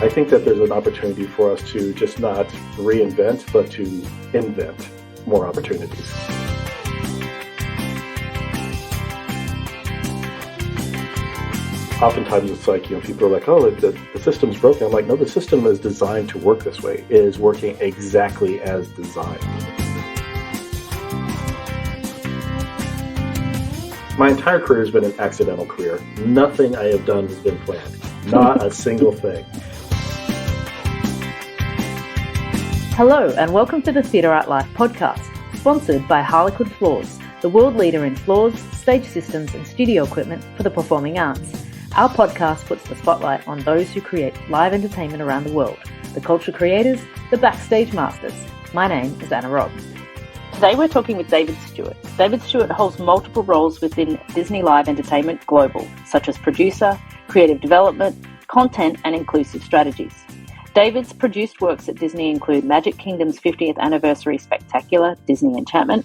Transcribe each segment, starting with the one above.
I think that there's an opportunity for us to just not reinvent, but to invent more opportunities. Oftentimes it's like, people are like, oh, the system's broken. I'm like, no, the system is designed to work this way. It is working exactly as designed. My entire career has been an accidental career. Nothing I have done has been planned. Not a single thing. Hello, and welcome to the Theatre Art Life podcast, sponsored by Harlequin Floors, the world leader in floors, stage systems, and studio equipment for the performing arts. Our podcast puts the spotlight on those who create live entertainment around the world, the culture creators, the backstage masters. My name is Anna Robb. Today we're talking with David Stewart. David Stewart holds multiple roles within Disney Live Entertainment Global, such as producer, creative development, content, and inclusive strategies. David's produced works at Disney include Magic Kingdom's 50th Anniversary Spectacular, Disney Enchantment,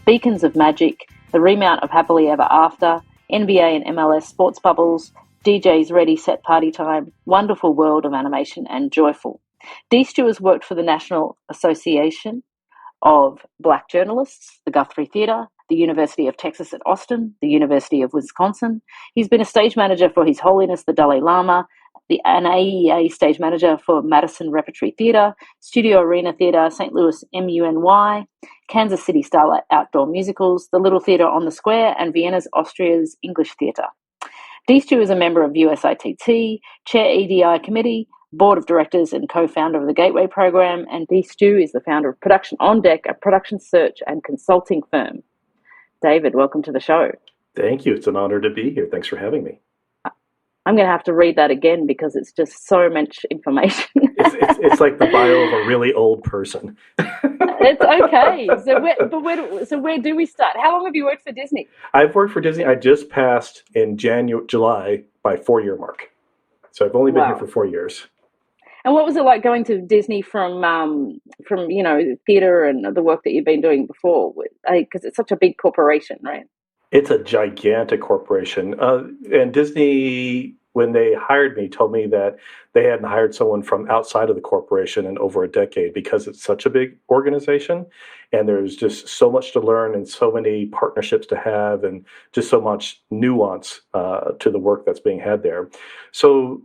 Beacons of Magic, the Remount of Happily Ever After, NBA and MLS Sports Bubbles, DJ's Ready Set Party Time, Wonderful World of Animation, and Joyful. D. Stewart has worked for the National Association of Black Journalists, the Guthrie Theater, the University of Texas at Austin, the University of Wisconsin. He's been a stage manager for His Holiness the Dalai Lama, an AEA stage manager for Madison Repertory Theatre, Studio Arena Theatre, St. Louis MUNY, Kansas City Starlight Outdoor Musicals, the Little Theatre on the Square, and Vienna's Austria's English Theatre. D. Stewart is a member of USITT, Chair EDI Committee, Board of Directors and co-founder of the Gateway Program, and D. Stu is the founder of Production On Deck, a production search and consulting firm. David, welcome to the show. Thank you. It's an honor to be here. Thanks for having me. I'm going to have to read that again because it's just so much information. It's like the bio of a really old person. It's okay. So where do we start? How long have you worked for Disney? I've worked for Disney. I just passed in July my 4-year mark. So I've only been here for 4 years. And what was it like going to Disney from theatre and the work that you've been doing before? Because it's such a big corporation, right? It's a gigantic corporation. And Disney, when they hired me, told me that they hadn't hired someone from outside of the corporation in over a decade because it's such a big organization. And there's just so much to learn and so many partnerships to have and just so much nuance to the work that's being had there. So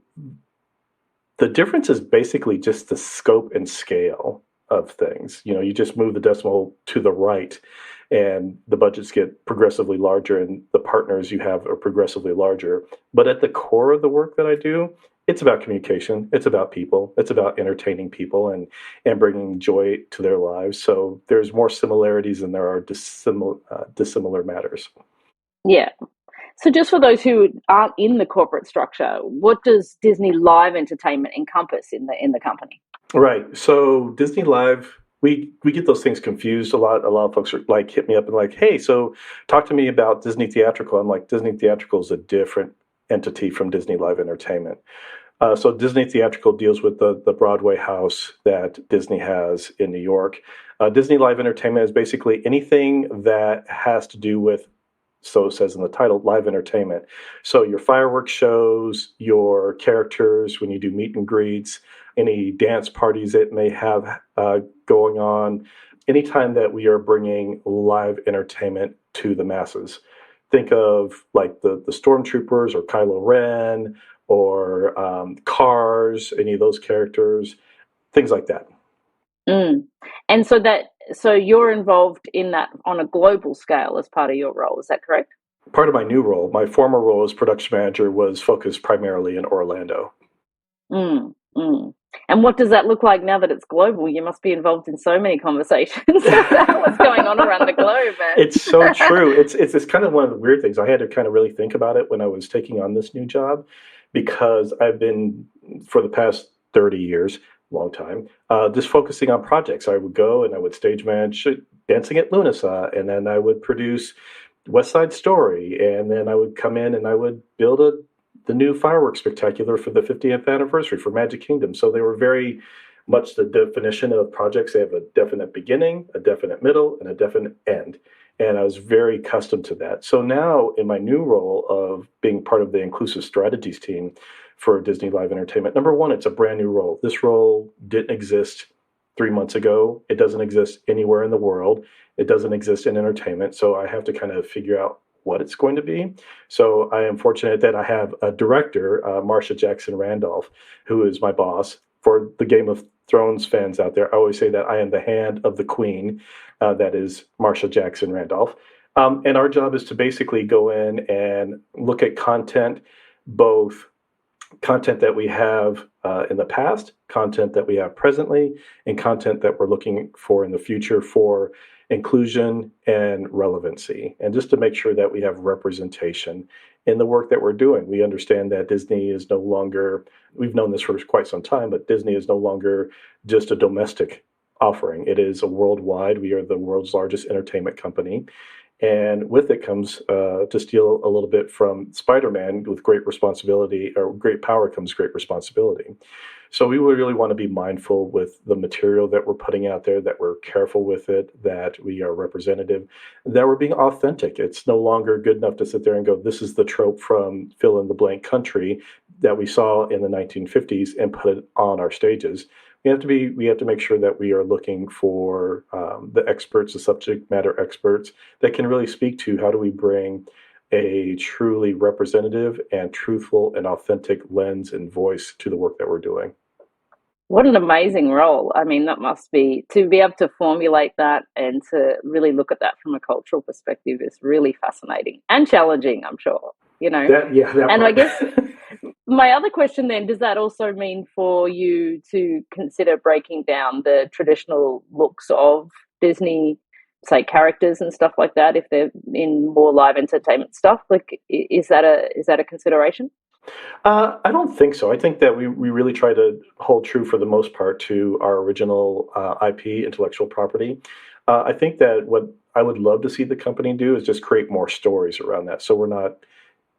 the difference is basically just the scope and scale of things. You just move the decimal to the right and the budgets get progressively larger and the partners you have are progressively larger. But at the core of the work that I do, it's about communication. It's about people. It's about entertaining people and bringing joy to their lives. So there's more similarities than there are dissimilar matters. Yeah. So just for those who aren't in the corporate structure, what does Disney Live Entertainment encompass in the company? Right. So Disney Live, we get those things confused a lot. A lot of folks are like, hit me up and like, hey, so talk to me about Disney Theatrical. I'm like, Disney Theatrical is a different entity from Disney Live Entertainment. So Disney Theatrical deals with the Broadway house that Disney has in New York. Disney Live Entertainment is basically anything that has to do with, so it says in the title, live entertainment. So your fireworks shows, your characters, when you do meet and greets, any dance parties that may have going on, anytime that we are bringing live entertainment to the masses. Think of like the Stormtroopers or Kylo Ren or Cars, any of those characters, things like that. And so you're involved in that on a global scale as part of your role, is that correct? Part of my new role, my former role as production manager, was focused primarily in Orlando. And what does that look like now that it's global? You must be involved in so many conversations about what's going on around the globe, man. It's so true. It's kind of one of the weird things. I had to kind of really think about it when I was taking on this new job, because I've been, for the past 30 years, long time, just focusing on projects. I would go and I would stage manage Dancing at Lunasa, and then I would produce West Side Story, and then I would come in and I would build the new fireworks spectacular for the 50th anniversary for Magic Kingdom. So they were very much the definition of projects. They have a definite beginning, a definite middle, and a definite end. And I was very accustomed to that. So now in my new role of being part of the inclusive strategies team for Disney Live Entertainment. Number one, it's a brand new role. This role didn't exist 3 months ago. It doesn't exist anywhere in the world. It doesn't exist in entertainment. So I have to kind of figure out what it's going to be. So I am fortunate that I have a director, Marsha Jackson Randolph, who is my boss. For the Game of Thrones fans out there, I always say that I am the hand of the queen. That is Marsha Jackson Randolph. And our job is to basically go in and look at content, both content that we have in the past, content that we have presently, and content that we're looking for in the future for inclusion and relevancy. And just to make sure that we have representation in the work that we're doing. We understand that Disney is no longer, we've known this for quite some time, but Disney is no longer just a domestic offering. It is a worldwide. We are the world's largest entertainment company. And with it comes, to steal a little bit from Spider-Man, with great responsibility, or great power comes great responsibility. So we would really want to be mindful with the material that we're putting out there, that we're careful with it, that we are representative, that we're being authentic. It's no longer good enough to sit there and go, this is the trope from fill in the blank country that we saw in the 1950s and put it on our stages. We have to make sure that we are looking for the experts, the subject matter experts that can really speak to how do we bring a truly representative and truthful and authentic lens and voice to the work that we're doing. What an amazing role. I mean, that must be, to be able to formulate that and to really look at that from a cultural perspective is really fascinating and challenging, I'm sure, you know. That and part. I guess my other question then, does that also mean for you to consider breaking down the traditional looks of Disney, say, characters and stuff like that, if they're in more live entertainment stuff? Like, is that a consideration? I don't think so. I think that we really try to hold true for the most part to our original IP, intellectual property. I think that what I would love to see the company do is just create more stories around that. So we're not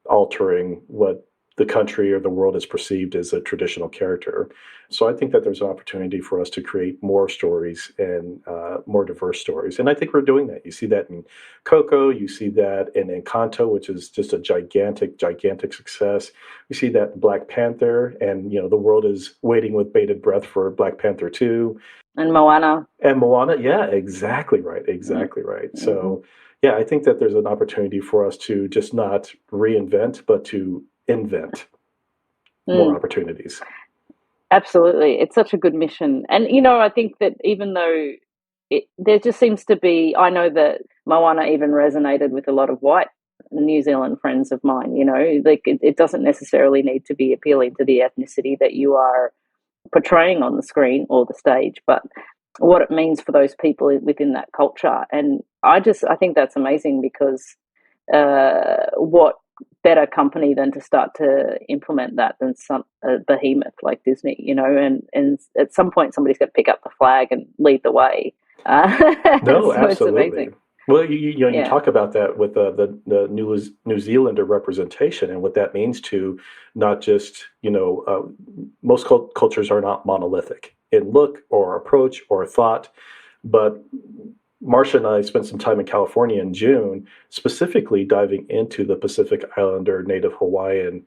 altering what the country or the world is perceived as a traditional character. So I think that there's an opportunity for us to create more stories and more diverse stories. And I think we're doing that. You see that in Coco, you see that in Encanto, which is just a gigantic, gigantic success. You see that in Black Panther, and the world is waiting with bated breath for Black Panther 2. And Moana. Yeah, exactly right. Exactly right. Mm-hmm. So yeah, I think that there's an opportunity for us to just not reinvent, but to invent more opportunities. Absolutely. It's such a good mission. And, I think that even though there just seems to be, I know that Moana even resonated with a lot of white New Zealand friends of mine, like it doesn't necessarily need to be appealing to the ethnicity that you are portraying on the screen or the stage, but what it means for those people within that culture. And I think that's amazing, because what better company than to start to implement that than some behemoth like Disney, and at some point somebody's got to pick up the flag and lead the way. No, so absolutely. It's amazing. Well, you talk about that with the New Zealander representation and what that means to not just, most cultures are not monolithic in look or approach or thought, but Marsha and I spent some time in California in June, specifically diving into the Pacific Islander, Native Hawaiian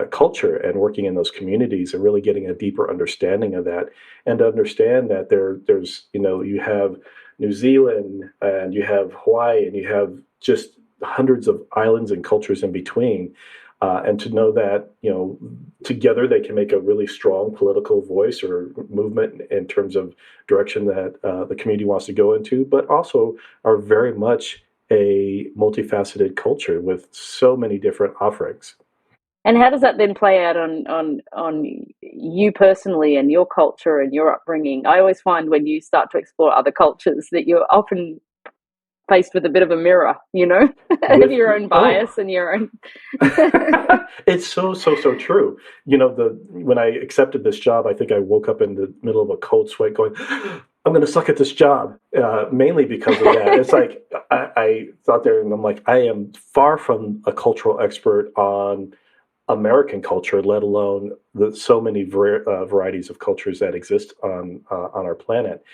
culture and working in those communities and really getting a deeper understanding of that, and to understand that there's, you have New Zealand and you have Hawaii and you have just hundreds of islands and cultures in between. And to know that, together they can make a really strong political voice or movement in terms of direction that the community wants to go into, but also are very much a multifaceted culture with so many different offerings. And how does that then play out on you personally and your culture and your upbringing? I always find when you start to explore other cultures that you're often faced with a bit of a mirror, with your own bias and your own. It's so true. When I accepted this job, I think I woke up in the middle of a cold sweat going, I'm going to suck at this job, mainly because of that. It's like I thought there and I'm like, I am far from a cultural expert on American culture, let alone the so many varieties of cultures that exist on our planet.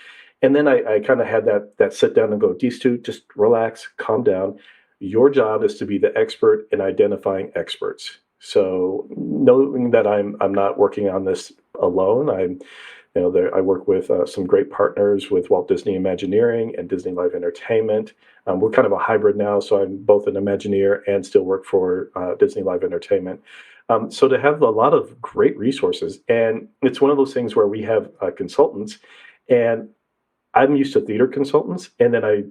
And then I kind of had that sit down and go, D-Stu, just relax, calm down. Your job is to be the expert in identifying experts. So knowing that I'm not working on this alone, I work with some great partners with Walt Disney Imagineering and Disney Live Entertainment. We're kind of a hybrid now, so I'm both an Imagineer and still work for Disney Live Entertainment. So to have a lot of great resources, and it's one of those things where we have consultants, and I'm used to theater consultants, and then I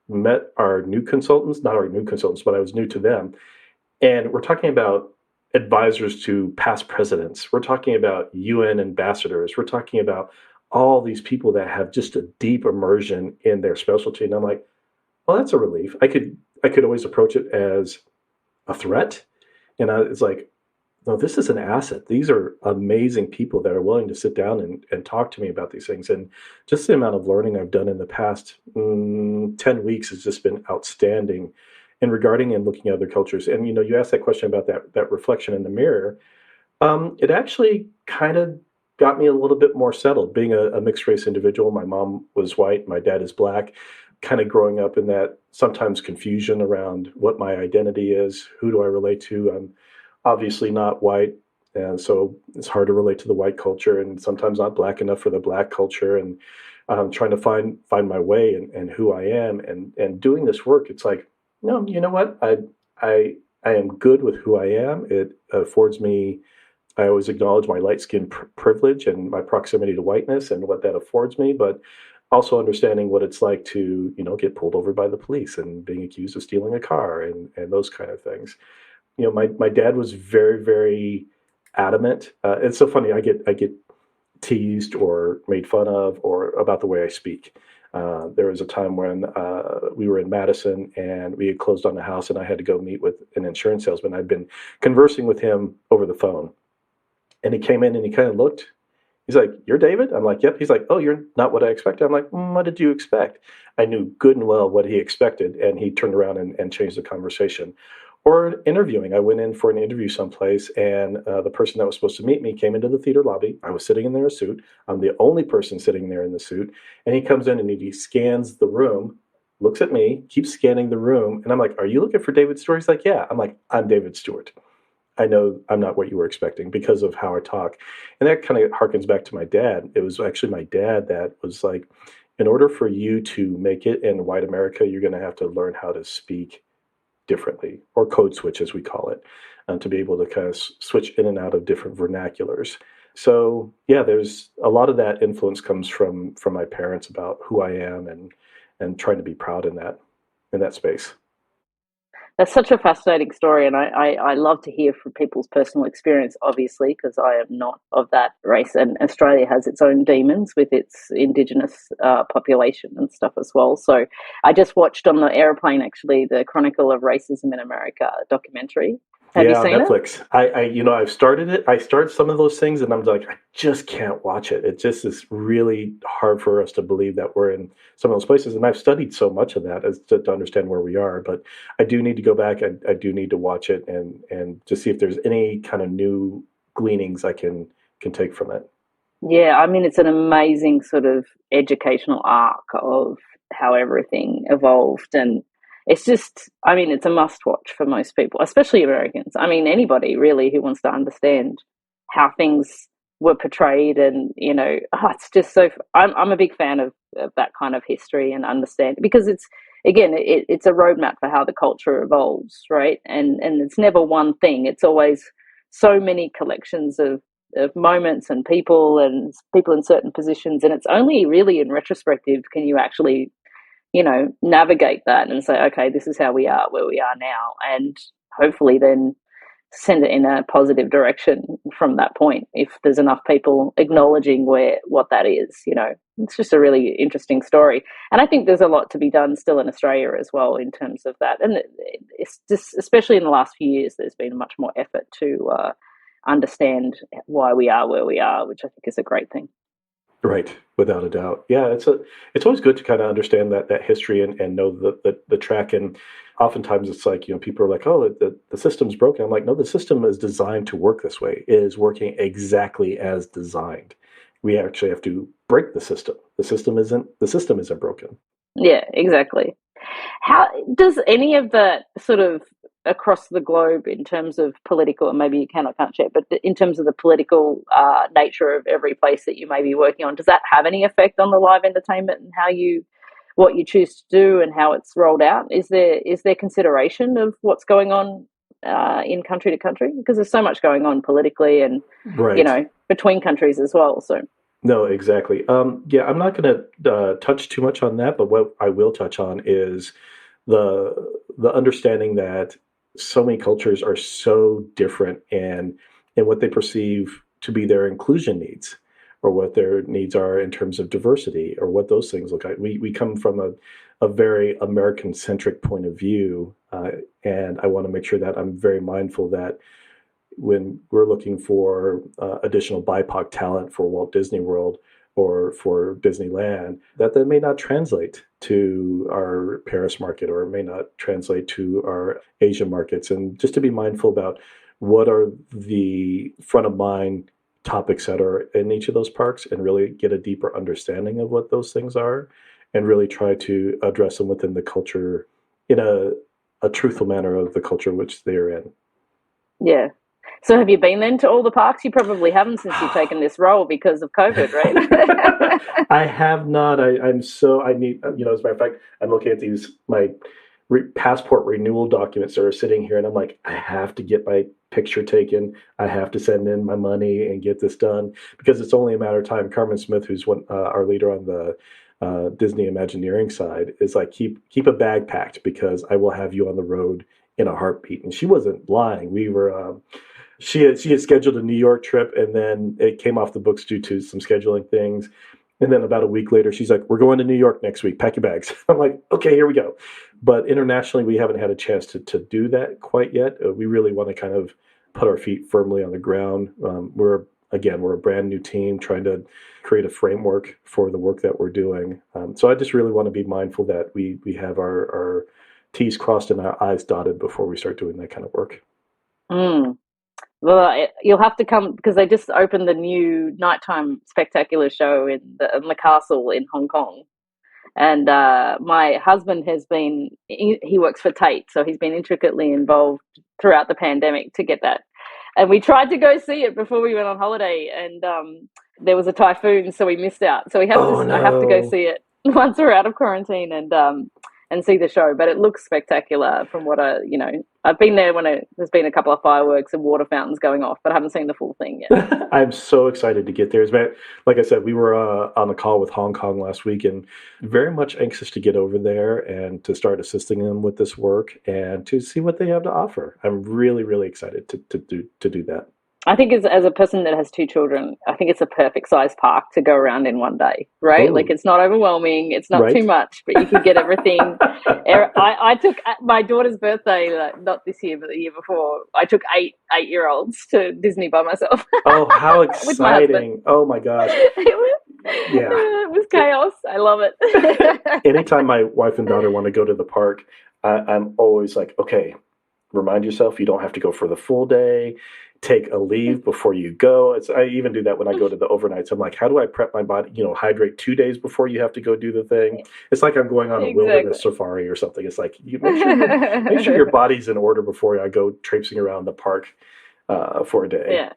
met our new consultants, not our new consultants, but I was new to them, and we're talking about advisors to past presidents. We're talking about UN ambassadors. We're talking about all these people that have just a deep immersion in their specialty. And I'm like, well, that's a relief. I could always approach it as a threat. And it's like, no, this is an asset. These are amazing people that are willing to sit down and talk to me about these things. And just the amount of learning I've done in the past 10 weeks has just been outstanding in regarding and looking at other cultures. And, you asked that question about that reflection in the mirror. It actually kind of got me a little bit more settled. Being a mixed race individual, my mom was white, my dad is black, kind of growing up in that sometimes confusion around what my identity is, who do I relate to? I'm obviously not white, and so it's hard to relate to the white culture, and sometimes not black enough for the black culture, and trying to find my way and who I am, and doing this work. It's like, no, you know what? I am good with who I am. It affords me. I always acknowledge my light skin privilege and my proximity to whiteness and what that affords me, but also understanding what it's like to get pulled over by the police and being accused of stealing a car and those kind of things. My dad was very, very adamant. It's so funny. I get teased or made fun of or about the way I speak. There was a time when we were in Madison and we had closed on a house and I had to go meet with an insurance salesman. I'd been conversing with him over the phone, and he came in and he kind of looked. He's like, "You're David?" I'm like, "Yep." He's like, "Oh, you're not what I expected." I'm like, "What did you expect?" I knew good and well what he expected, and he turned around and changed the conversation. Or interviewing. I went in for an interview someplace, and the person that was supposed to meet me came into the theater lobby. I was sitting in there in a suit. I'm the only person sitting there in the suit. And he comes in and he scans the room, looks at me, keeps scanning the room. And I'm like, "Are you looking for David Stewart?" He's like, "Yeah." I'm like, "I'm David Stewart. I know I'm not what you were expecting because of how I talk." And that kind of harkens back to my dad. It was actually my dad that was like, in order for you to make it in white America, you're going to have to learn how to speak differently, or code switch as we call it, to be able to kind of switch in and out of different vernaculars. So yeah, there's a lot of that influence comes from my parents about who I am and trying to be proud in that space. That's such a fascinating story, and I love to hear from people's personal experience, obviously, because I am not of that race, and Australia has its own demons with its Indigenous population and stuff as well. So I just watched on the airplane, actually, the Chronicle of Racism in America documentary. Have you Yeah, seen it? Netflix. I've started it. I started some of those things, and I'm like, I just can't watch it. It just is really hard for us to believe that we're in some of those places. And I've studied so much of that as to understand where we are. But I do need to go back. I do need to watch it and to see if there's any kind of new gleanings I can take from it. Yeah, I mean, it's an amazing sort of educational arc of how everything evolved. And it's just, I mean, it's a must watch for most people, especially Americans. I mean, anybody really who wants to understand how things were portrayed. And, it's just so, I'm a big fan of that kind of history and understand, because it's, again, it's a roadmap for how the culture evolves, right? And it's never one thing. It's always so many collections of moments and people in certain positions, and it's only really in retrospective can you actually navigate that and say, okay, this is how we are where we are now, and hopefully then send it in a positive direction from that point, if there's enough people acknowledging what that is. It's just a really interesting story, and I think there's a lot to be done still in Australia as well in terms of that. And it's just, especially in the last few years, there's been much more effort to understand why we are where we are, which I think is a great thing. Right, without a doubt. Yeah, it's always good to kind of understand that history and know the track. And oftentimes it's like, people are like, "Oh, the system's broken." I'm like, "No, the system is designed to work this way. It is working exactly as designed. We actually have to break the system. The system isn't broken." Yeah, exactly. How does any of that sort of across the globe in terms of political, and maybe you can or can't share, but in terms of the political nature of every place that you may be working on, does that have any effect on the live entertainment and what you choose to do and how it's rolled out? Is there consideration of what's going on in country to country? Because there's so much going on politically and, Right. between countries as well. So, No, exactly. Yeah, I'm not going to touch too much on that, but what I will touch on is the the understanding that so many cultures are so different and what they perceive to be their inclusion needs, or what their needs are in terms of diversity, or what those things look like. We come from a very American centric point of view, and I want to make sure that I'm very mindful that when we're looking for additional BIPOC talent for Walt Disney World or for Disneyland, that may not translate to our Paris market, or it may not translate to our Asia markets. And just to be mindful about what are the front of mind topics that are in each of those parks, and really get a deeper understanding of what those things are, and really try to address them within the culture in a truthful manner of the culture which they're in. yeah. So have you been then to all the parks? You probably haven't since you've taken this role because of COVID, right? I have not. I need, as a matter of fact, I'm looking at my passport renewal documents that are sitting here, and I'm like, I have to get my picture taken. I have to send in my money and get this done, because it's only a matter of time. Carmen Smith, who's our leader on the Disney Imagineering side, is like, keep a bag packed, because I will have you on the road in a heartbeat. And she wasn't lying. We were. She had scheduled a New York trip, and then it came off the books due to some scheduling things. And then about a week later, she's like, "We're going to New York next week. Pack your bags." I'm like, "Okay, here we go." But internationally, we haven't had a chance to do that quite yet. We really want to kind of put our feet firmly on the ground. We're a brand new team trying to create a framework for the work that we're doing. So I just really want to be mindful that we have our T's crossed and our I's dotted before we start doing that kind of work. Mm. Well, you'll have to come because they just opened the new nighttime spectacular show in the castle in Hong Kong. And my husband he works for Tate, so he's been intricately involved throughout the pandemic to get that. And we tried to go see it before we went on holiday, and there was a typhoon, so we missed out. So Oh I have to go no. see it once we're out of quarantine and see the show. But it looks spectacular from what I've been there when there's been a couple of fireworks and water fountains going off, but I haven't seen the full thing yet. I'm so excited to get there. Like I said, we were on a call with Hong Kong last week, and very much anxious to get over there and to start assisting them with this work and to see what they have to offer. I'm really, really excited to do that. I think as a person that has two children, I think it's a perfect size park to go around in one day, right? Like Oh, it's not overwhelming, it's not too right. much, but you can get everything. I took my daughter's birthday, like, not this year, but the year before. I took 8-year-olds to Disney by myself Oh, how with my husband. exciting. Oh my gosh. Yeah. It was chaos. I love it. Anytime my wife and daughter want to go to the park, I'm always like, okay, remind yourself you don't have to go for the full day. Take a leave before you go. I even do that when I go to the overnights. I'm like, how do I prep my body? Hydrate 2 days before you have to go do the thing. It's like I'm going on a wilderness Exactly. safari or something. It's like, you make sure your body's in order before I go traipsing around the park for a day. Yeah,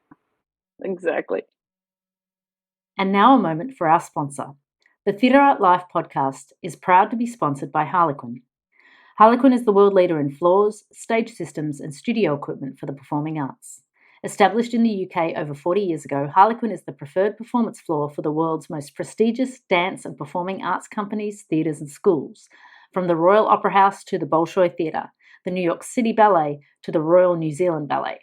exactly. And now a moment for our sponsor. The Theatre Art Life podcast is proud to be sponsored by Harlequin. Harlequin is the world leader in floors, stage systems, and studio equipment for the performing arts. Established in the UK over 40 years ago, Harlequin is the preferred performance floor for the world's most prestigious dance and performing arts companies, theatres, and schools, from the Royal Opera House to the Bolshoi Theatre, the New York City Ballet to the Royal New Zealand Ballet.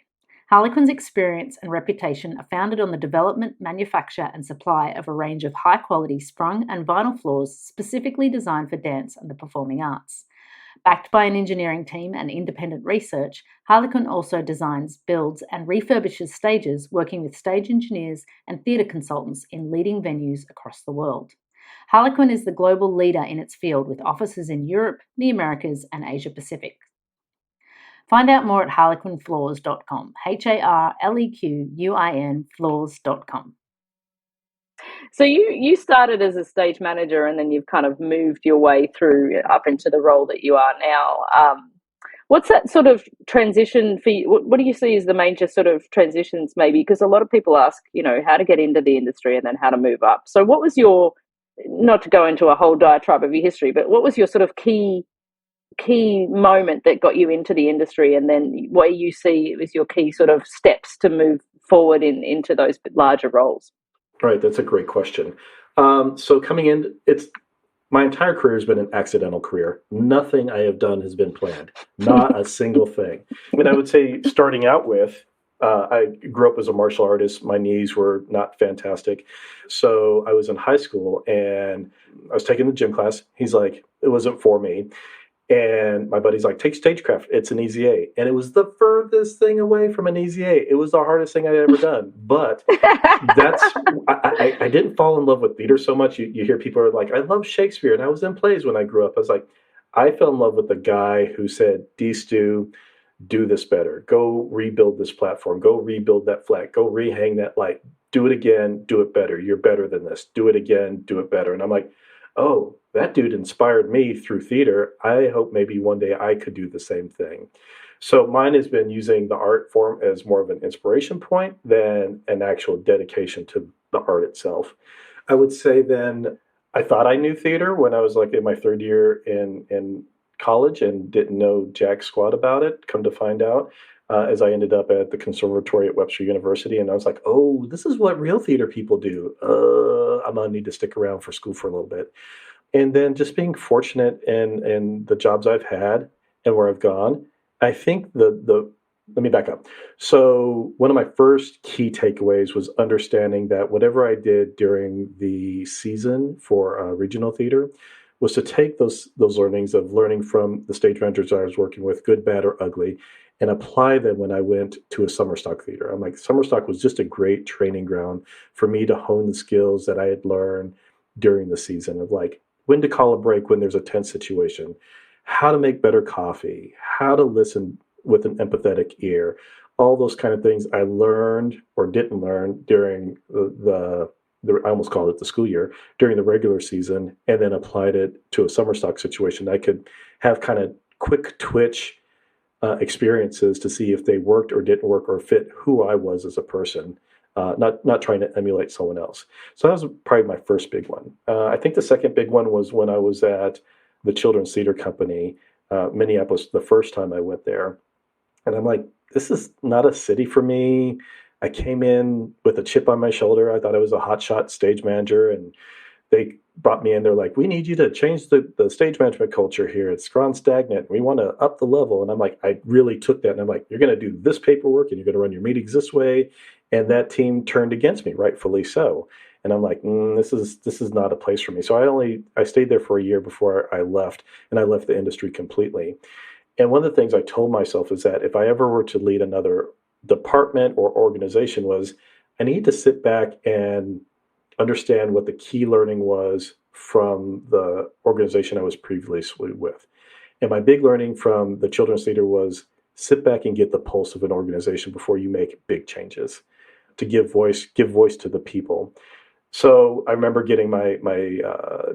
Harlequin's experience and reputation are founded on the development, manufacture, and supply of a range of high-quality sprung and vinyl floors specifically designed for dance and the performing arts. Backed by an engineering team and independent research, Harlequin also designs, builds, and refurbishes stages, working with stage engineers and theatre consultants in leading venues across the world. Harlequin is the global leader in its field, with offices in Europe, the Americas, and Asia Pacific. Find out more at harlequinfloors.com, HARLEQUIN floors.com. So you started as a stage manager, and then you've kind of moved your way through up into the role that you are now. What's that sort of transition for you? What do you see as the major sort of transitions, maybe? Because a lot of people ask, how to get into the industry and then how to move up. So, what was your, not to go into a whole diatribe of your history, but what was your sort of key moment that got you into the industry, and then what you see as your key sort of steps to move forward into those larger roles? Right, that's a great question. So coming in, my entire career has been an accidental career. Nothing I have done has been planned. Not a single thing. I mean, I would say starting out with, I grew up as a martial artist. My knees were not fantastic. So I was in high school and I was taking the gym class. He's like, it wasn't for me. And my buddy's like, take stagecraft. It's an easy A. And it was the furthest thing away from an easy A. It was the hardest thing I'd ever done. But I didn't fall in love with theater so much. You hear people are like, I love Shakespeare. And I was in plays when I grew up. I was like, I fell in love with the guy who said, D. Stu, do this better. Go rebuild this platform. Go rebuild that flag. Go rehang that light. Do it again. Do it better. You're better than this. Do it again. Do it better. And I'm like, oh, that dude inspired me through theater. I hope maybe one day I could do the same thing. So mine has been using the art form as more of an inspiration point than an actual dedication to the art itself. I would say then I thought I knew theater when I was like in my third year in college and didn't know jack squat about it. Come to find out, as I ended up at the conservatory at Webster University, and I was like, oh, this is what real theater people do. I'm going to need to stick around for school for a little bit. And then just being fortunate in the jobs I've had and where I've gone, I think let me back up. So one of my first key takeaways was understanding that whatever I did during the season for regional theater was to take those learnings of learning from the stage managers I was working with, good, bad, or ugly, and apply them when I went to a summer stock theater. I'm like, summer stock was just a great training ground for me to hone the skills that I had learned during the season of like when to call a break when there's a tense situation, how to make better coffee, how to listen with an empathetic ear, all those kind of things I learned or didn't learn during the I almost called it the school year, during the regular season, and then applied it to a summer stock situation. I could have kind of quick twitch experiences to see if they worked or didn't work or fit who I was as a person, not trying to emulate someone else. So that was probably my first big one. I think the second big one was when I was at the Children's Theater Company, Minneapolis, the first time I went there. And I'm like, this is not a city for me. I came in with a chip on my shoulder. I thought I was a hotshot stage manager, and they brought me in. They're like, we need you to change the stage management culture here. It's gone stagnant. We want to up the level. And I'm like, I really took that. And I'm like, you're going to do this paperwork and you're going to run your meetings this way. And that team turned against me, rightfully so. And I'm like, this is not a place for me. So I stayed there for a year before I left, and I left the industry completely. And one of the things I told myself is that if I ever were to lead another department or organization was I need to sit back and understand what the key learning was from the organization I was previously with. And my big learning from the Children's Theater was sit back and get the pulse of an organization before you make big changes, to give voice to the people. So I remember getting my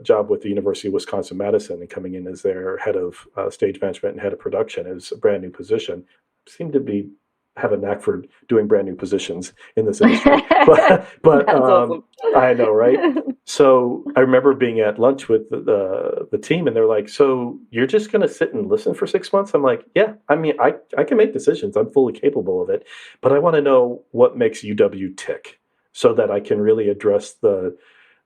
job with the University of Wisconsin-Madison and coming in as their head of stage management and head of production. It was a brand new position. Seemed to have a knack for doing brand new positions in this industry. but awesome. I know, right? So I remember being at lunch with the team, and they're like, so you're just going to sit and listen for 6 months? I'm like, yeah, I mean, I can make decisions. I'm fully capable of it. But I want to know what makes UW tick so that I can really address the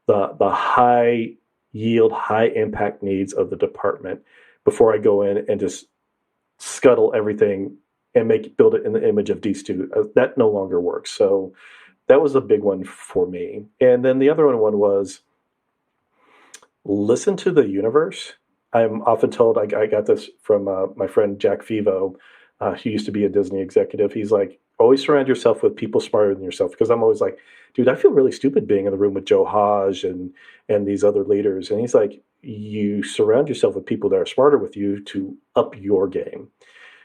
high yield, high impact needs of the department before I go in and just scuttle everything and build it in the image of these two. That no longer works. So that was a big one for me. And then the other one was listen to the universe. I'm often told, I got this from my friend Jack Fivo, who used to be a Disney executive. He's like, always surround yourself with people smarter than yourself. Because I'm always like, dude, I feel really stupid being in the room with Joe Hodge and these other leaders. And he's like, you surround yourself with people that are smarter with you to up your game.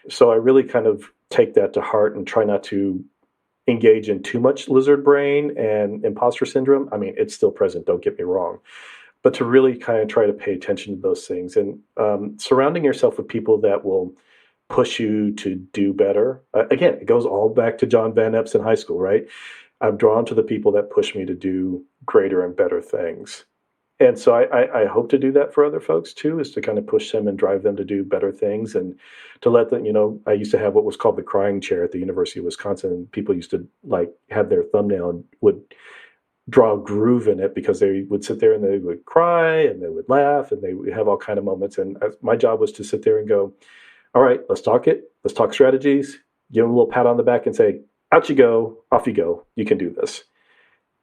So I really kind of take that to heart and try not to engage in too much lizard brain and imposter syndrome. I mean, it's still present, don't get me wrong, but to really kind of try to pay attention to those things and surrounding yourself with people that will push you to do better. Again, it goes all back to John Van Epps in high school, right? I'm drawn to the people that push me to do greater and better things. And so I hope to do that for other folks too, is to kind of push them and drive them to do better things, and to let them, I used to have what was called the crying chair at the University of Wisconsin. People used to like have their thumbnail and would draw a groove in it, because they would sit there and they would cry and they would laugh and they would have all kind of moments. And my job was to sit there and go, all right, let's talk it. Let's talk strategies. Give them a little pat on the back and say, out you go, off you go. You can do this.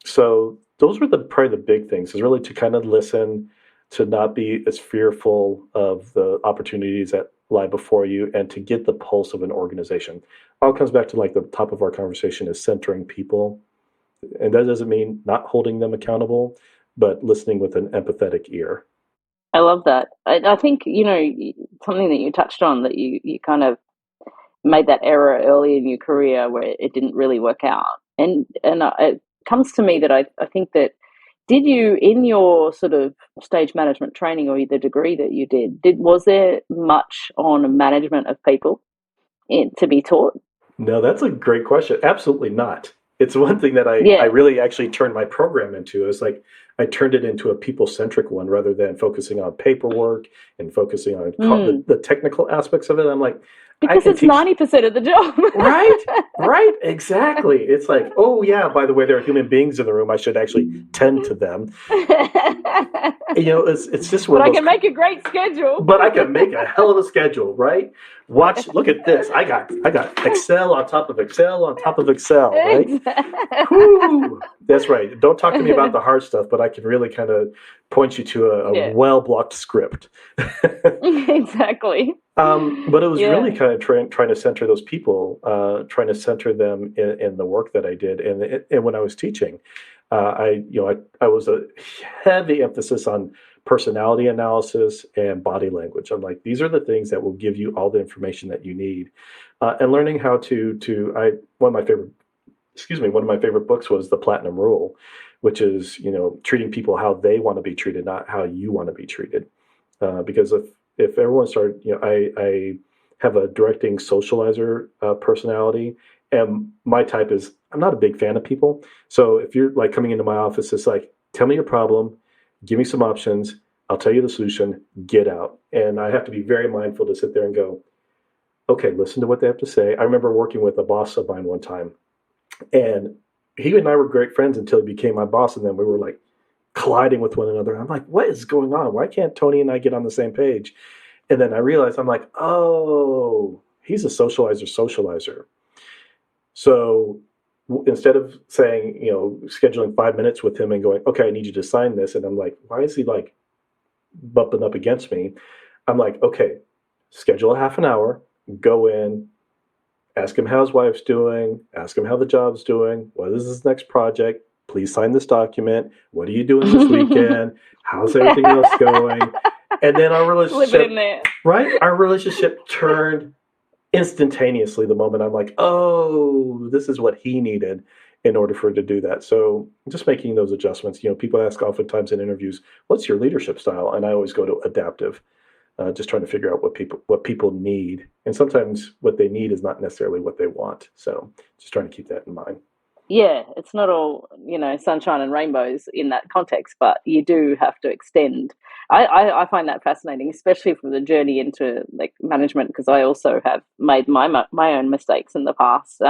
So those were probably the big things, is really to kind of listen, to not be as fearful of the opportunities that lie before you, and to get the pulse of an organization. All comes back to like the top of our conversation is centering people. And that doesn't mean not holding them accountable, but listening with an empathetic ear. I love that. I think, something that you touched on, that you kind of made that error early in your career where it didn't really work out. And it comes to me that I think that, did you, in your sort of stage management training, or the degree that you was there much on management of people to be taught? No, that's a great question. Absolutely not. It's one thing that I really actually turned my program into. It's like I turned it into a people-centric one, rather than focusing on paperwork and focusing on the technical aspects of it. I'm like, because it's 90% of the job. Right, exactly. It's like, oh yeah, by the way, there are human beings in the room. I should actually tend to them. It's just one. But I can make a great schedule. But I can make a hell of a schedule, right? Look at this. I got Excel on top of Excel on top of Excel, right? Exactly. That's right. Don't talk to me about the hard stuff, but I can really kind of point you to a well-blocked script. Exactly. But it was really kind of trying to center those people, trying to center them in the work that I did, and when I was teaching, I was a heavy emphasis on personality analysis and body language. I'm like, these are the things that will give you all the information that you need, and learning how one of my favorite books was The Platinum Rule, which is treating people how they want to be treated, not how you want to be treated, because if everyone started, I have a directing socializer personality, and my type is, I'm not a big fan of people. So if you're like coming into my office, it's like, tell me your problem, give me some options, I'll tell you the solution, get out. And I have to be very mindful to sit there and go, okay, listen to what they have to say. I remember working with a boss of mine one time, and he and I were great friends until he became my boss, and then we were like colliding with one another. I'm like, what is going on? Why can't Tony and I get on the same page? And then I realized, I'm like, oh, he's a socializer. So instead of saying, scheduling 5 minutes with him and going, okay, I need you to sign this, and I'm like, why is he like bumping up against me? I'm like, okay, schedule a half an hour, go in, ask him how his wife's doing, ask him how the job's doing, what is his next project, please sign this document, what are you doing this weekend, how's everything else going? And then our relationship turned instantaneously the moment I'm like, oh, this is what he needed in order for it to do that. So just making those adjustments. People ask oftentimes in interviews, what's your leadership style? And I always go to adaptive, just trying to figure out what people need. And sometimes what they need is not necessarily what they want. So just trying to keep that in mind. Yeah, it's not all, sunshine and rainbows in that context, but you do have to extend. I find that fascinating, especially from the journey into like management, because I also have made my own mistakes in the past.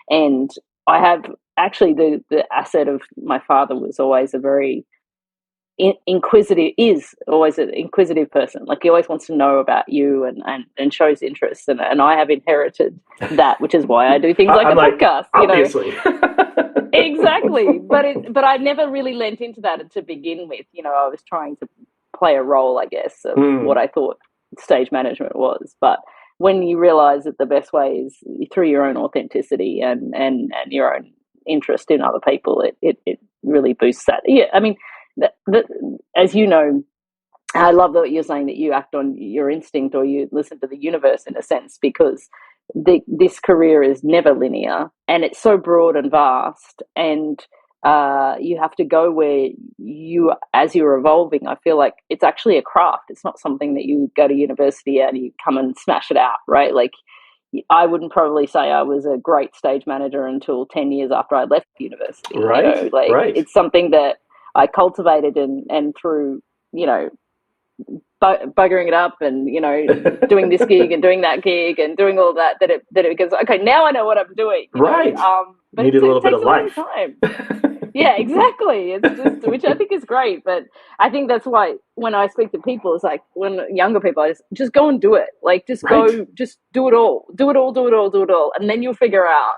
And I have actually the asset of my father was always a very always an inquisitive person. Like he always wants to know about you and shows interest, and I have inherited that, which is why I do things like podcast. Obviously. Exactly, but I never really lent into that to begin with. I was trying to play a role, I guess, of what I thought stage management was. But when you realize that the best way is through your own authenticity and your own interest in other people, it really boosts that. Yeah, I mean, as you know, I love that you're saying that you act on your instinct, or you listen to the universe in a sense, because this career is never linear, and it's so broad and vast, and You have to go where you, as you're evolving, I feel like it's actually a craft. It's not something that you go to university and you come and smash it out, right? Like, I wouldn't probably say I was a great stage manager until 10 years after I left university. Right, Like, right. it's something that I cultivated and through, you know, buggering it up and, you know, doing this gig and doing that gig and doing all that it goes, okay, now I know what I'm doing. Right. But Needed a little bit takes of a long life. time. Yeah, exactly. It's just, which I think is great. But I think that's why when I speak to people, it's like, when younger people, I just go and do it. Like, just Right. go, just do it all. Do it all, do it all, do it all. And then you'll figure out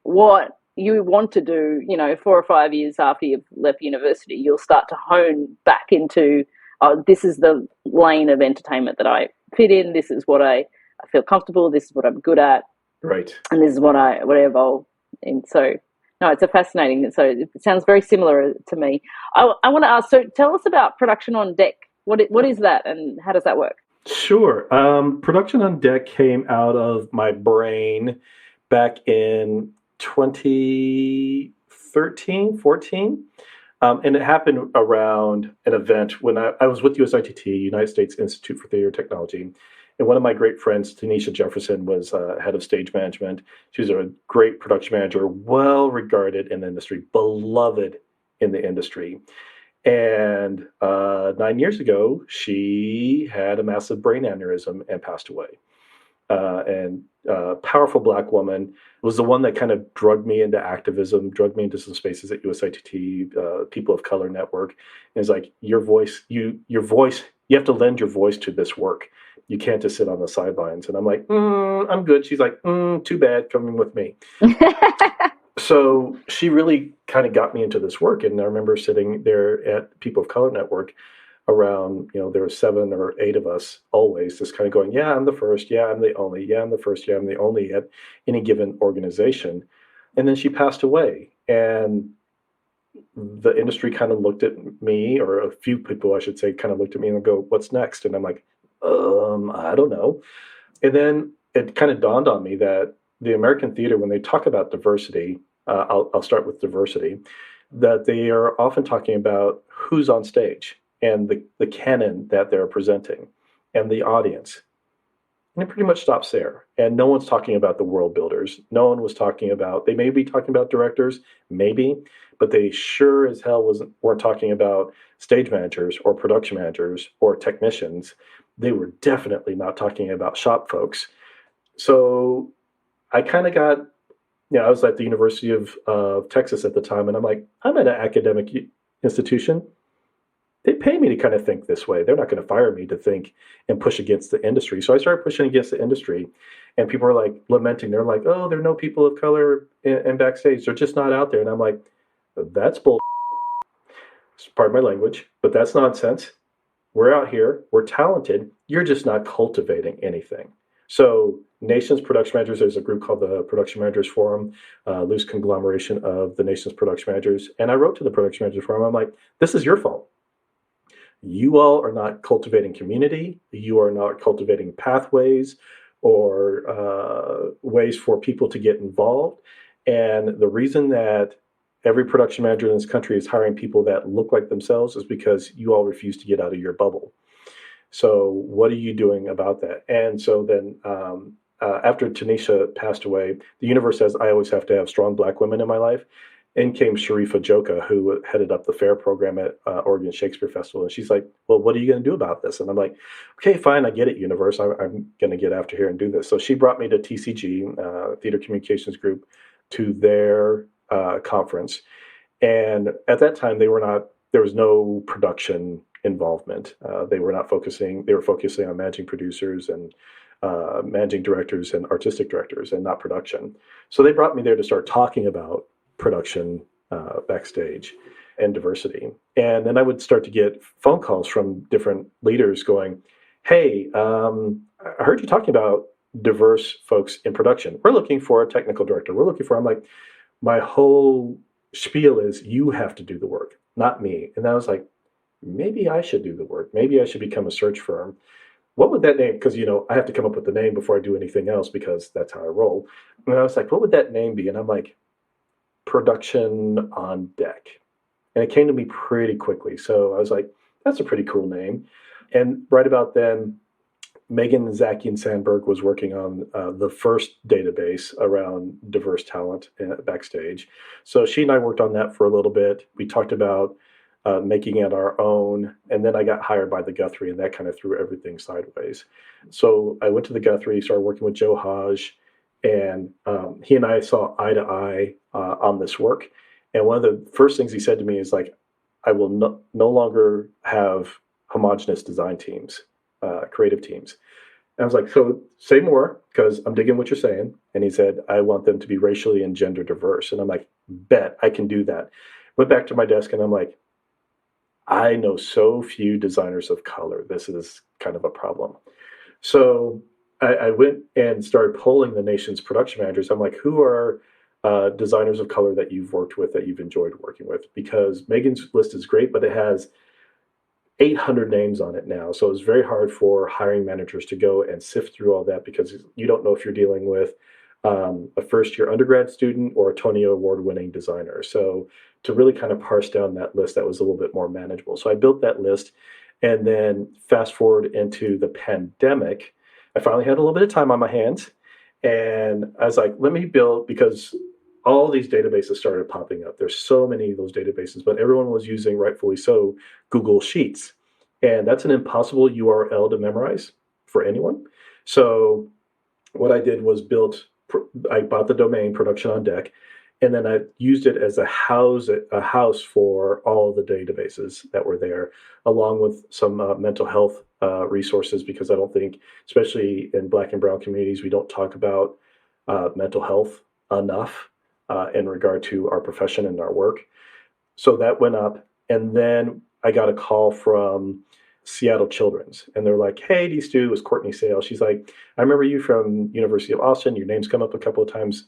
what you want to do, you know, 4 or 5 years after you've left university. You'll start to hone back into, oh, this is the lane of entertainment that I fit in. This is what I feel comfortable. This is what I'm good at. Right. And this is what I evolve in. So, no, it's a fascinating. So it sounds very similar to me. I want to ask, so tell us about Production on Deck. What is that and how does that work? Sure. Production on Deck came out of my brain back in 2013, 14. And it happened around an event when I was with USITT, United States Institute for Theater Technology. And one of my great friends, Tanisha Jefferson, was head of stage management. She was a great production manager, well regarded in the industry, beloved in the industry. And 9 years ago, she had a massive brain aneurysm and passed away. And powerful Black woman, was the one that kind of drugged me into activism, drugged me into some spaces at USITT, People of Color Network. And it's like, your voice, you have to lend your voice to this work. You can't just sit on the sidelines. And I'm like, I'm good. She's like, too bad, coming with me. So she really kind of got me into this work. And I remember sitting there at People of Color Network around, you know, there were 7 or 8 of us always just kind of going, yeah, I'm the first. Yeah, I'm the only. Yeah, I'm the first. Yeah, I'm the only at any given organization. And then she passed away. And the industry kind of looked at me, or a few people, I should say, kind of looked at me and go, what's next? And I'm like, I don't know. And then it kind of dawned on me that the American theater, when they talk about diversity, I'll start with diversity, that they are often talking about who's on stage and the canon that they're presenting and the audience. And it pretty much stops there. And no one's talking about the world builders. No one was talking about, they may be talking about directors, maybe, but they sure as hell weren't talking about stage managers or production managers or technicians. They were definitely not talking about shop folks. So I kind of got, I was at the University of Texas at the time, and I'm like, I'm at an academic institution. They pay me to kind of think this way. They're not going to fire me to think and push against the industry. So I started pushing against the industry, and people are like lamenting. They're like, oh, there are no people of color in backstage. They're just not out there. And I'm like, that's bull. Pardon my language, but that's nonsense. We're out here. We're talented. You're just not cultivating anything. So Nations Production Managers, there's a group called the Production Managers Forum, loose conglomeration of the nation's production managers. And I wrote to the Production Managers Forum. I'm like, this is your fault. You all are not cultivating community. You are not cultivating pathways or ways for people to get involved. And the reason that every production manager in this country is hiring people that look like themselves is because you all refuse to get out of your bubble. So what are you doing about that? And so then after Tanisha passed away, the universe says I always have to have strong Black women in my life. In came Sharifa Joka, who headed up the fair program at Oregon Shakespeare Festival. And she's like, well, what are you going to do about this? And I'm like, okay, fine, I get it, universe. I'm going to get after here and do this. So she brought me to TCG, Theater Communications Group, to their conference. And at that time, there was no production involvement. They were focusing on managing producers and managing directors and artistic directors and not production. So they brought me there to start talking about production backstage and diversity. And then I would start to get phone calls from different leaders going, hey, I heard you talking about diverse folks in production. We're looking for a technical director. I'm like, my whole spiel is you have to do the work, not me. And I was like, maybe I should do the work. Maybe I should become a search firm. What would that name, because, I have to come up with the name before I do anything else because that's how I roll. And I was like, what would that name be? And I'm like, production on deck. And it came to me pretty quickly. So I was like, that's a pretty cool name. And right about then, Megan Zakian Sandberg was working on the first database around diverse talent backstage. So she and I worked on that for a little bit. We talked about making it our own. And then I got hired by the Guthrie, and that kind of threw everything sideways. So I went to the Guthrie, started working with Joe Hodge, and he and I saw eye to eye on this work. And one of the first things he said to me is like, I will no longer have homogenous design teams, creative teams. And I was like, so say more, because I'm digging what you're saying. And he said, I want them to be racially and gender diverse. And I'm like, bet I can do that. Went back to my desk and I'm like, I know so few designers of color. This is kind of a problem. So I went and started polling the nation's production managers. I'm like, who are designers of color that you've worked with, that you've enjoyed working with? Because Megan's list is great, but it has 800 names on it now. So it's very hard for hiring managers to go and sift through all that, because you don't know if you're dealing with a first-year undergrad student or a Tony Award-winning designer. So to really kind of parse down that list, that was a little bit more manageable. So I built that list, and then fast forward into the pandemic, I finally had a little bit of time on my hands, and I was like, let me build, because all these databases started popping up. There's so many of those databases, but everyone was using, rightfully so, Google Sheets. And that's an impossible URL to memorize for anyone. So what I did was I bought the domain Production on Deck, and then I used it as a house for all the databases that were there, along with some mental health resources, because I don't think, especially in Black and Brown communities, we don't talk about mental health enough in regard to our profession and our work. So that went up. And then I got a call from Seattle Children's, and they're like, hey, D Stu, it was Courtney Sale. She's like, I remember you from University of Austin. Your name's come up a couple of times.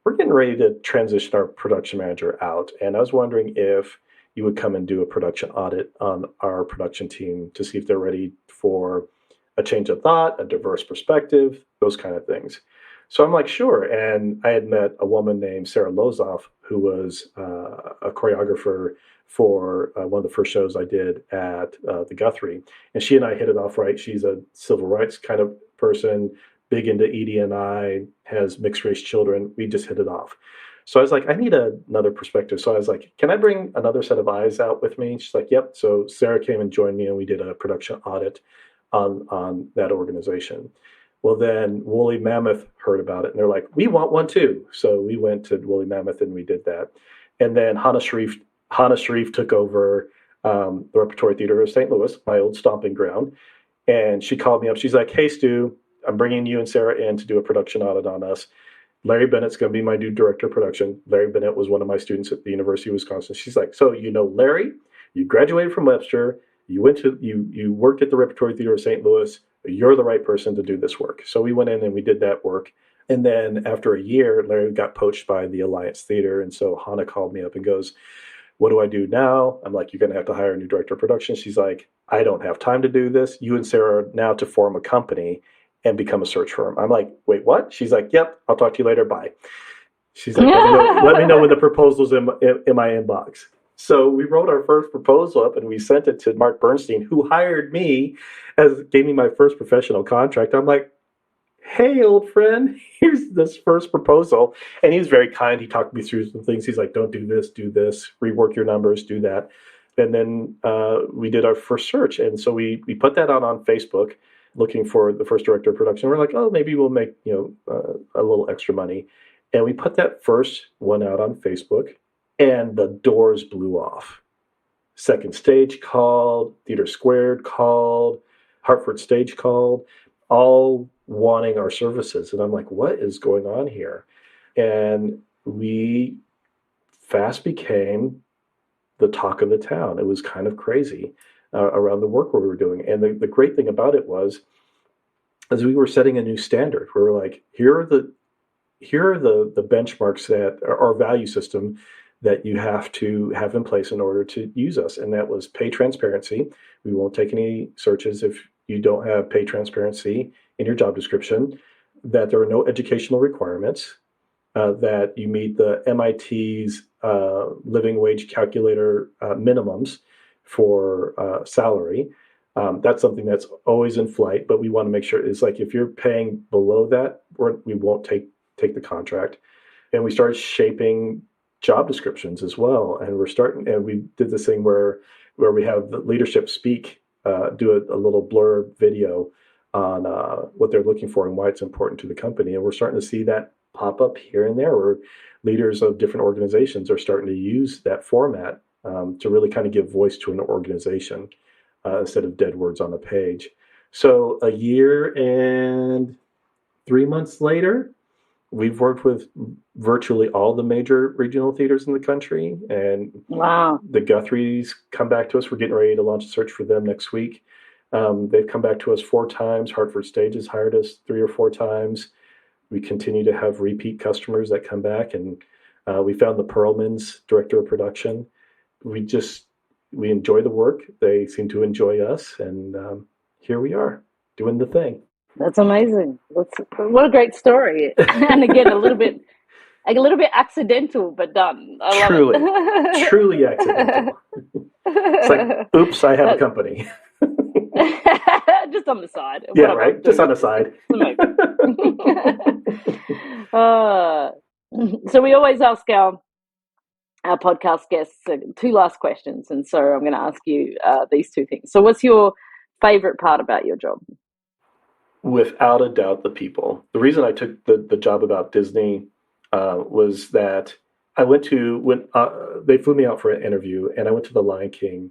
We're getting ready to transition our production manager out. And I was wondering if you would come and do a production audit on our production team to see if they're ready for a change of thought, a diverse perspective, those kind of things. So I'm like, sure. And I had met a woman named Sarah Lozoff, who was a choreographer for one of the first shows I did at the Guthrie. And she and I hit it off right. She's a civil rights kind of person, big into ED&I, has mixed race children. We just hit it off. So I was like, I need another perspective. So I was like, can I bring another set of eyes out with me? She's like, yep. So Sarah came and joined me, and we did a production audit on that organization. Well, then Woolly Mammoth heard about it, and they're like, we want one too. So we went to Woolly Mammoth and we did that. And then Hannah Sharif took over the Repertory Theater of St. Louis, my old stomping ground. And she called me up. She's like, hey, Stu, I'm bringing you and Sarah in to do a production audit on us. Larry Bennett's going to be my new director of production. Larry Bennett was one of my students at the University of Wisconsin. She's like, so you know Larry, you graduated from Webster, you worked at the Repertory Theater of St. Louis. You're the right person to do this work. So we went in and we did that work. And then after a year, Larry got poached by the Alliance Theater. And so Hannah called me up and goes, what do I do now? I'm like, you're going to have to hire a new director of production. She's like, I don't have time to do this. You and Sarah are now to form a company and become a search firm. I'm like, wait, what? She's like, yep, I'll talk to you later. Bye. She's like, let me know when the proposal's in my inbox. So we wrote our first proposal up and we sent it to Mark Bernstein, who hired me, gave me my first professional contract. I'm like, hey, old friend, here's this first proposal. And he was very kind. He talked me through some things. He's like, don't do this, rework your numbers, do that. And then we did our first search. And so we put that out on Facebook, looking for the first director of production. We're like, oh, maybe we'll make a little extra money. And we put that first one out on Facebook, and the doors blew off. Second Stage called, Theater Squared called, Hartford Stage called, all wanting our services. And I'm like, what is going on here? And we fast became the talk of the town. It was kind of crazy around the work we were doing. And the great thing about it was, as we were setting a new standard, we were like, here are the benchmarks that our value system that you have to have in place in order to use us. And that was pay transparency. We won't take any searches if you don't have pay transparency in your job description, that there are no educational requirements, that you meet the MIT's living wage calculator minimums for salary. That's something that's always in flight, but we want to make sure it's like if you're paying below that, we won't take the contract. And we started shaping job descriptions as well. And we did this thing where we have the leadership speak, do a little blurb video on what they're looking for and why it's important to the company. And we're starting to see that pop up here and there where leaders of different organizations are starting to use that format to really kind of give voice to an organization instead of dead words on a page. So a year and 3 months later, we've worked with virtually all the major regional theaters in the country, and wow, the Guthries come back to us. We're getting ready to launch a search for them next week. They've come back to us 4 times. Hartford Stage has hired us 3 or 4 times. We continue to have repeat customers that come back, and we found the Perlmans, director of production. We enjoy the work. They seem to enjoy us, and here we are doing the thing. That's amazing. What a great story. And again, a little bit accidental, but done. I love it. Truly accidental. It's like, oops, I have a company. Just on the side. Yeah, right. Just on the side. So we always ask our podcast guests 2 last questions, and so I'm going to ask you these 2 things. So, what's your favorite part about your job? Without a doubt, the people. The reason I took the job about Disney was that I went to they flew me out for an interview, and I went to the Lion King,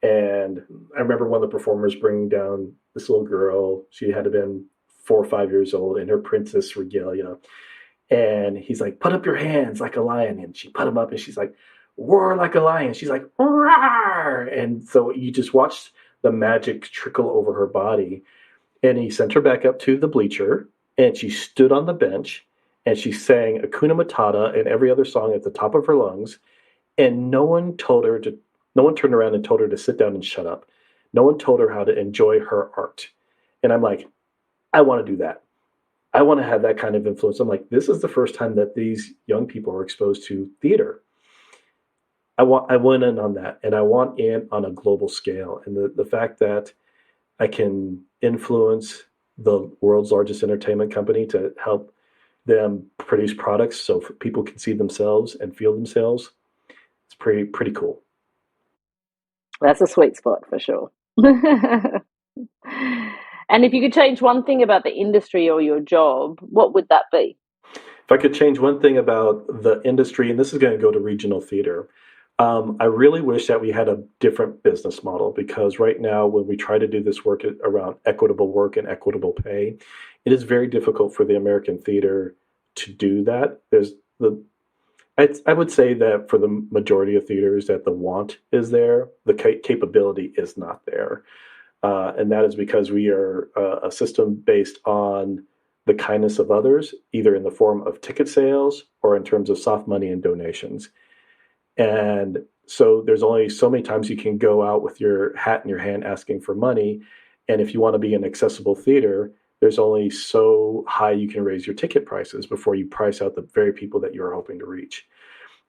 and I remember one of the performers bringing down this little girl. She had to have been 4 or 5 years old in her princess regalia, and he's like, "Put up your hands like a lion," and she put them up, and she's like, "Roar like a lion." She's like, "Roar!" And so you just watched the magic trickle over her body. And he sent her back up to the bleacher, and she stood on the bench, and she sang Hakuna Matata and every other song at the top of her lungs, and no one turned around and told her to sit down and shut up. No one told her how to enjoy her art. And I'm like, I want to do that. I want to have that kind of influence. I'm like, this is the first time that these young people are exposed to theater. I want in on that, and I want in on a global scale. And the fact that I can influence the world's largest entertainment company to help them produce products so people can see themselves and feel themselves. It's pretty cool. That's a sweet spot for sure. And if you could change one thing about the industry or your job, what would that be? If I could change one thing about the industry, and this is going to go to regional theater, I really wish that we had a different business model, because right now when we try to do this work around equitable work and equitable pay, it is very difficult for the American theater to do that. I would say that for the majority of theaters that the want is there, the capability is not there. And that is because we are a system based on the kindness of others, either in the form of ticket sales or in terms of soft money and donations. And so there's only so many times you can go out with your hat in your hand asking for money. And if you want to be an accessible theater, there's only so high you can raise your ticket prices before you price out the very people that you're hoping to reach.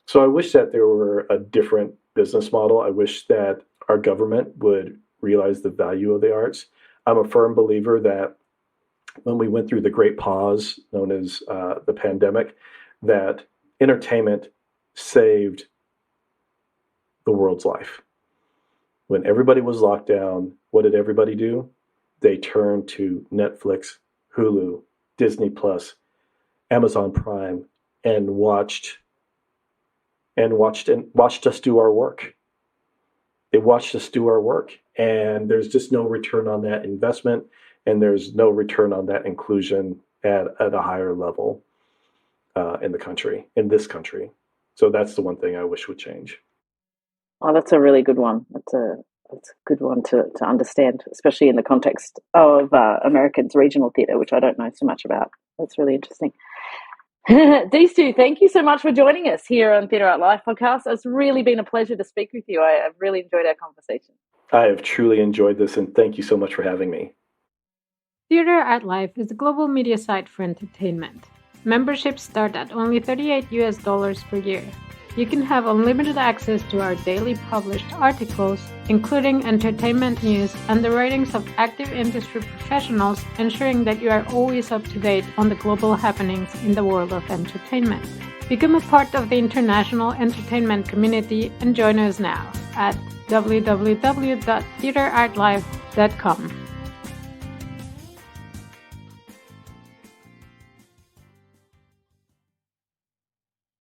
So I wish that there were a different business model. I wish that our government would realize the value of the arts. I'm a firm believer that when we went through the great pause known as the pandemic, that entertainment saved the world's life. When everybody was locked down, what did everybody do? They turned to Netflix, Hulu, Disney Plus, Amazon Prime, and watched us do our work. They watched us do our work, and there's just no return on that investment, and there's no return on that inclusion at a higher level in this country. So that's the one thing I wish would change. Oh, that's a really good one. That's a good one to understand, especially in the context of Americans' regional theatre, which I don't know so much about. That's really interesting. These two, thank you so much for joining us here on Theatre Art Life podcast. It's really been a pleasure to speak with you. I've really enjoyed our conversation. I have truly enjoyed this, and thank you so much for having me. Theatre Art Life is a global media site for entertainment. Memberships start at only $38 per year. You can have unlimited access to our daily published articles, including entertainment news and the writings of active industry professionals, ensuring that you are always up to date on the global happenings in the world of entertainment. Become a part of the international entertainment community and join us now at www.theaterartlife.com.